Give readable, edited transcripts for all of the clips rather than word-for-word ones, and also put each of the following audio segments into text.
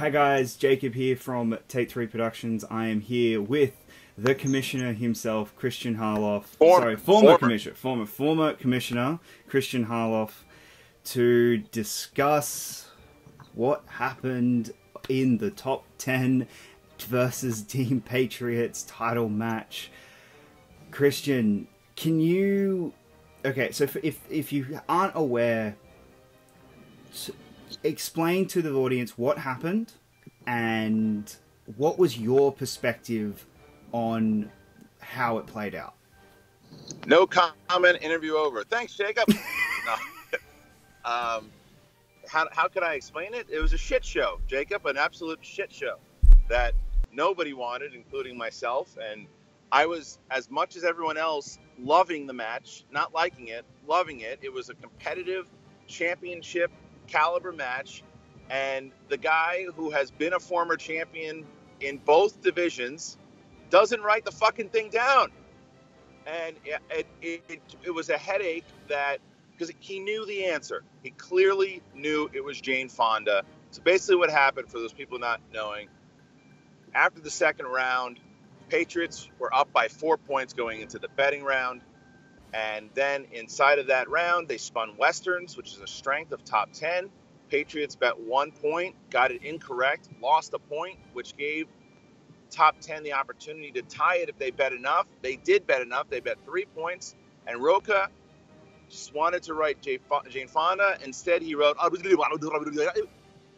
Hi guys, Jacob here from Take 3 Productions. I am here with the commissioner himself, Kristian Harloff. Former commissioner, Kristian Harloff, to discuss what happened in the top 10 versus Team Patriots title match. Kristian, can you... Okay, so if you aren't aware, explain to the audience what happened and what was your perspective on how it played out. No comment, interview over. Thanks, Jacob. No. How could I explain it? It was a shit show, Jacob, an absolute shit show that nobody wanted, including myself. And I was, as much as everyone else, loving the match, not liking it, loving it. It was a competitive championship caliber match. And the guy who has been a former champion in both divisions doesn't write the fucking thing down. And it was a headache that, because he knew the answer. He clearly knew it was Jane Fonda. So basically what happened, for those people not knowing, after the second round, Patriots were up by 4 points going into the betting round. And then inside of that round, they spun Westerns, which is a strength of top 10. Patriots bet 1 point, got it incorrect, lost a point, which gave top 10 the opportunity to tie it if they bet enough. They did bet enough. They bet 3 points. And Roca just wanted to write Jane Fonda. Instead, he wrote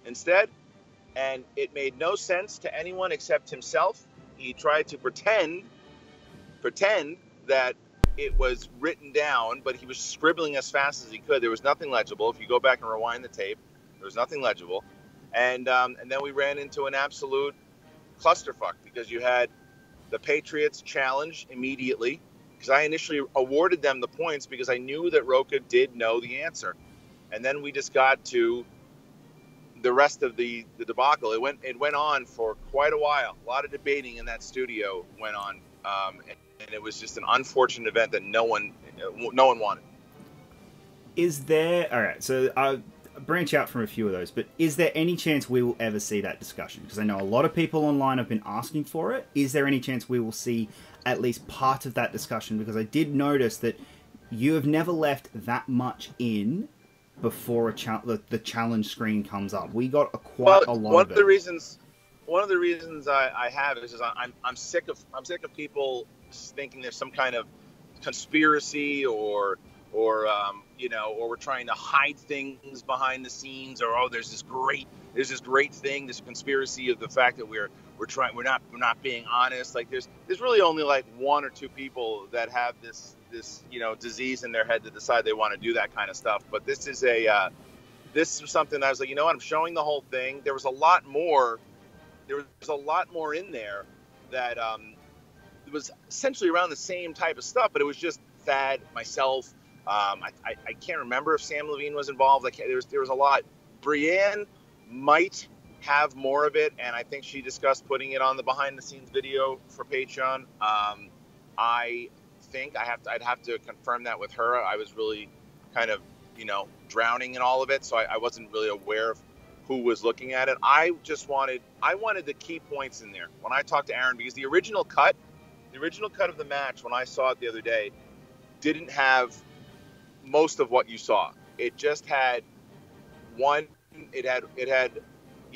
instead. And it made no sense to anyone except himself. He tried to pretend that it was written down, but he was scribbling as fast as he could. There was nothing legible. If you go back and rewind the tape, there was nothing legible. And then we ran into an absolute clusterfuck because you had the Patriots challenge immediately, because I initially awarded them the points because I knew that Roca did know the answer. And then we just got to the rest of the debacle. It went on for quite a while. A lot of debating in that studio went on, and it was just an unfortunate event that no one wanted. Is there... Alright, so I'll branch out from a few of those, but is there any chance we will ever see that discussion? Because I know a lot of people online have been asking for it. Is there any chance we will see at least part of that discussion? Because I did notice that you have never left that much in before the challenge screen comes up. We got quite a lot of it. One of the reasons I have is I'm sick of people thinking there's some kind of conspiracy or we're trying to hide things behind the scenes, or there's this great thing, this conspiracy of the fact that we're not being honest. Like there's really only like 1 or 2 people that have this disease in their head that decide they want to do that kind of stuff. But this is something that I was like, I'm showing the whole thing. There was a lot more in there that it was essentially around the same type of stuff, but it was just Thad, myself. I can't remember if Sam Levine was involved. There was a lot. Brienne might have more of it, and I think she discussed putting it on the behind-the-scenes video for Patreon. I think I'd have to confirm that with her. I was really kind of drowning in all of it, so I wasn't really aware of who was looking at it. I wanted the key points in there when I talked to Aaron, because the original cut of the match, when I saw it the other day, didn't have most of what you saw. It just had it had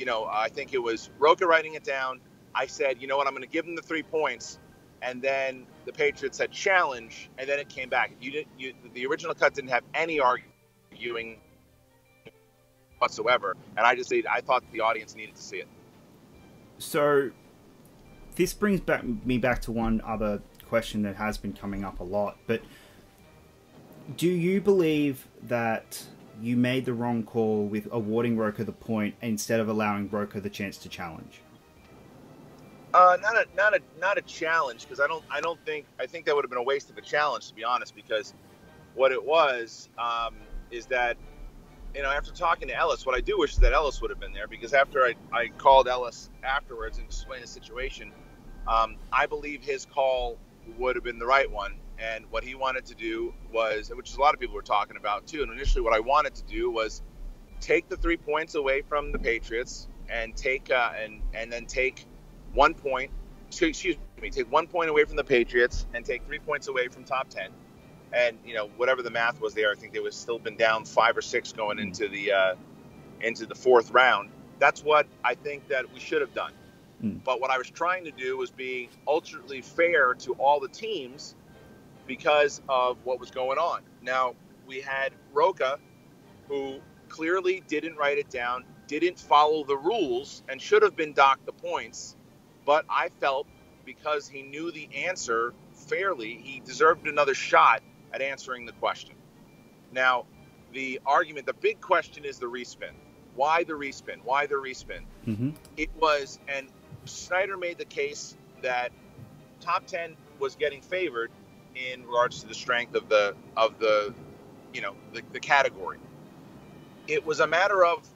I think it was Roca writing it down. I said, I'm going to give them the 3 points, and then the Patriots said challenge, and then it came back. The original cut didn't have any arguing whatsoever, and I thought the audience needed to see it. So this brings me back to one other question that has been coming up a lot, but do you believe that you made the wrong call with awarding Roca the point instead of allowing Roca the chance to challenge? Not a challenge, because I think that would have been a waste of a challenge, to be honest, because what it was is that after talking to Ellis, what I do wish is that Ellis would have been there, because after I called Ellis afterwards and explained the situation, I believe his call would have been the right one. And what he wanted to do was, which a lot of people were talking about too, and initially what I wanted to do was take the 3 points away from the Patriots, and take and then take 1 point. Excuse me, take 1 point away from the Patriots and take 3 points away from top 10. And whatever the math was there, I think they would still been down 5 or 6 going into the fourth round. That's what I think that we should have done. But what I was trying to do was be ultimately fair to all the teams because of what was going on. Now, we had Roca, who clearly didn't write it down, didn't follow the rules, and should have been docked the points. But I felt because he knew the answer fairly, he deserved another shot at answering the question. Now, the big question is the respin. Why the respin? Why the respin? It was, and Snyder made the case that top 10 was getting favored in regards to the strength of the category. It was a matter of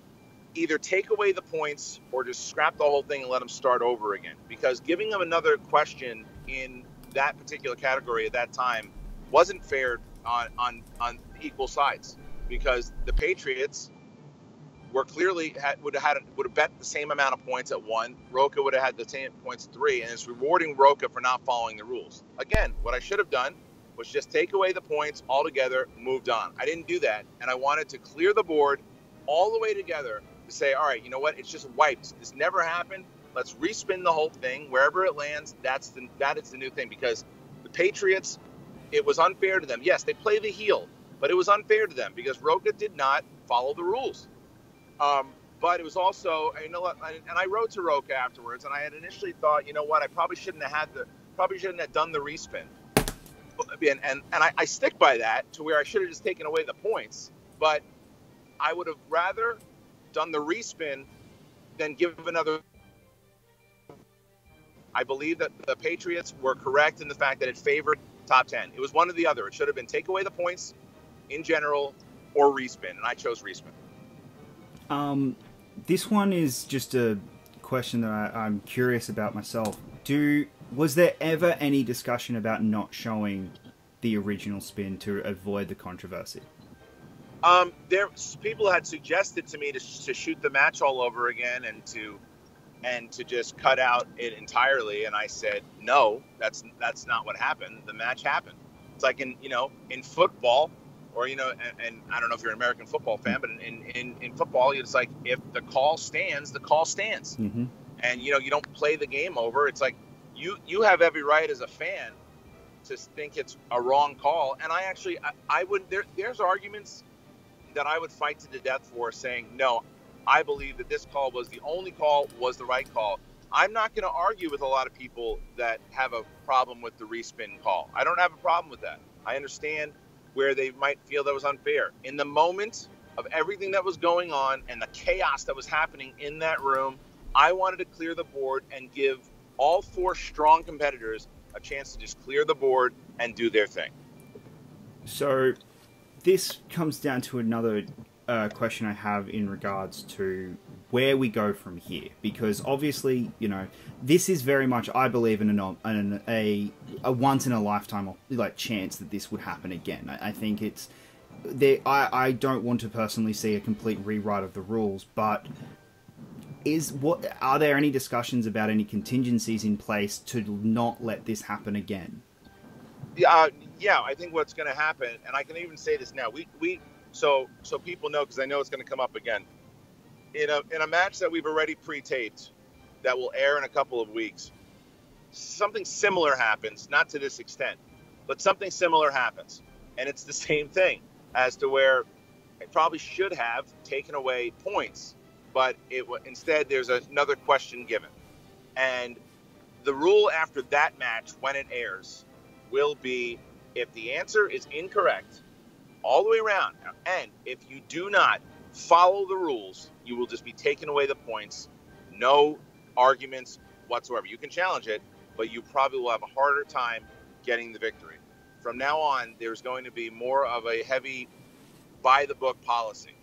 either take away the points or just scrap the whole thing and let them start over again. Because giving them another question in that particular category at that time wasn't fair on equal sides, because the Patriots were clearly would have bet the same amount of points at 1. Roca would have had the same points at 3, and it's rewarding Roca for not following the rules. Again, what I should have done was just take away the points altogether, moved on. I didn't do that, and I wanted to clear the board all the way together to say, all right, you know what? It's just wiped. This never happened. Let's respin the whole thing. Wherever it lands, that is the new thing, because the Patriots, it was unfair to them. Yes, they play the heel, but it was unfair to them because Roca did not follow the rules. But it was also, and I wrote to Roca afterwards, and I had initially thought, you know what, I probably shouldn't have done the respin. And I stick by that, to where I should have just taken away the points. But I would have rather done the respin than give another. I believe that the Patriots were correct in the fact that it favored top 10. It was one or the other. It should have been take away the points in general or respin, and I chose respin. This one is just a question that I'm curious about myself. Was there ever any discussion about not showing the original spin to avoid the controversy? People had suggested to me to shoot the match all over again and to just cut out it entirely, and I said no. That's not what happened. The match happened. It's like in football, or and I don't know if you're an American football fan, but in football, it's like if the call stands, the call stands, and you don't play the game over. It's like you have every right as a fan to think it's a wrong call, and I would there's arguments that I would fight to the death for, saying no, I believe that this call was the only call, was the right call. I'm not going to argue with a lot of people that have a problem with the respin call. I don't have a problem with that. I understand where they might feel that was unfair. In the moment of everything that was going on and the chaos that was happening in that room, I wanted to clear the board and give all 4 strong competitors a chance to just clear the board and do their thing. So this comes down to another question I have in regards to where we go from here, because obviously, this is very much, I believe, in a once in a lifetime chance that this would happen again. I think it's there. I don't want to personally see a complete rewrite of the rules, but are there any discussions about any contingencies in place to not let this happen again? Yeah, I think what's going to happen, and I can even say this now, so people know, because I know it's going to come up again. In a match that we've already pre-taped, that will air in a couple of weeks, something similar happens, not to this extent, but something similar happens, and it's the same thing, as to where it probably should have taken away points, but instead there's another question given, and the rule after that match, when it airs, will be, if the answer is incorrect all the way around, and if you do not follow the rules, you will just be taking away the points. No arguments whatsoever. You can challenge it, but you probably will have a harder time getting the victory. From now on, there's going to be more of a heavy by-the-book policy.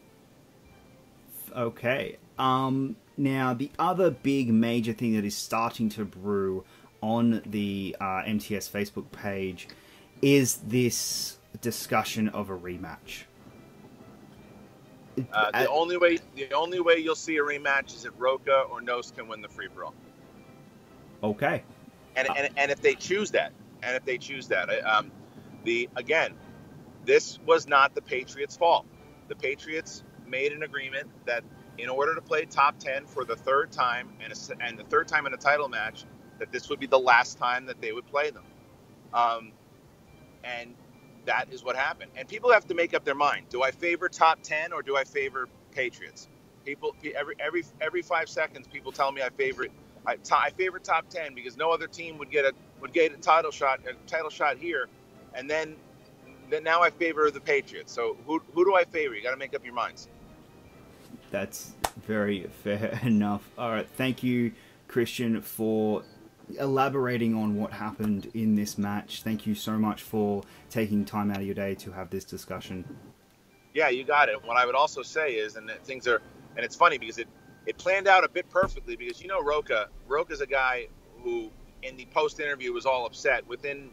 Okay. Now, the other big major thing that is starting to brew on the MTS Facebook page is this discussion of a rematch. The only way you'll see a rematch is if Roca or Nos can win the free for all. Okay. And if they choose that, again, this was not the Patriots' fault. The Patriots made an agreement that in order to play top 10 for the third time and the third time in a title match, that this would be the last time that they would play them. And that is what happened. And people have to make up their mind. Do I favor top 10 or do I favor Patriots? People, every 5 seconds, people tell me I favor top 10 because no other team would get a title shot here. And then now I favor the Patriots. So who do I favor? You got to make up your minds. That's very fair enough. All right, thank you, Kristian, for elaborating on what happened in this match. Thank you so much for taking time out of your day to have this discussion. Yeah, you got it. What I would also say is, and it's funny because it planned out a bit perfectly because, you know, Roca's a guy who in the post interview was all upset. Within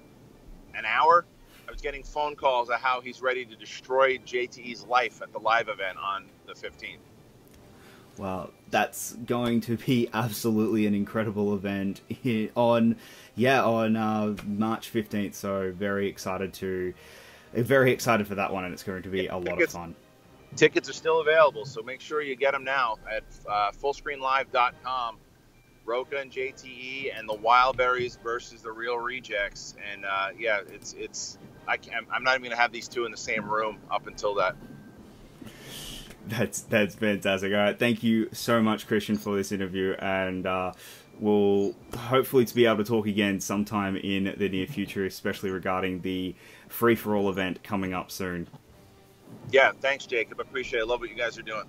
an hour, I was getting phone calls of how he's ready to destroy JTE's life at the live event on the 15th. Well, that's going to be absolutely an incredible event on March 15th. So very excited for that one, and it's going to be a lot of fun. Tickets are still available, so make sure you get them now at fullscreenlive.com. Roca and JTE and the Wildberries versus the Real Rejects, and I'm not even gonna have these two in the same room up until that. That's fantastic. All right, thank you so much, Kristian, for this interview, and we'll hopefully to be able to talk again sometime in the near future, especially regarding the free-for-all event coming up soon. Yeah, thanks, Jacob. I appreciate it. I love what you guys are doing.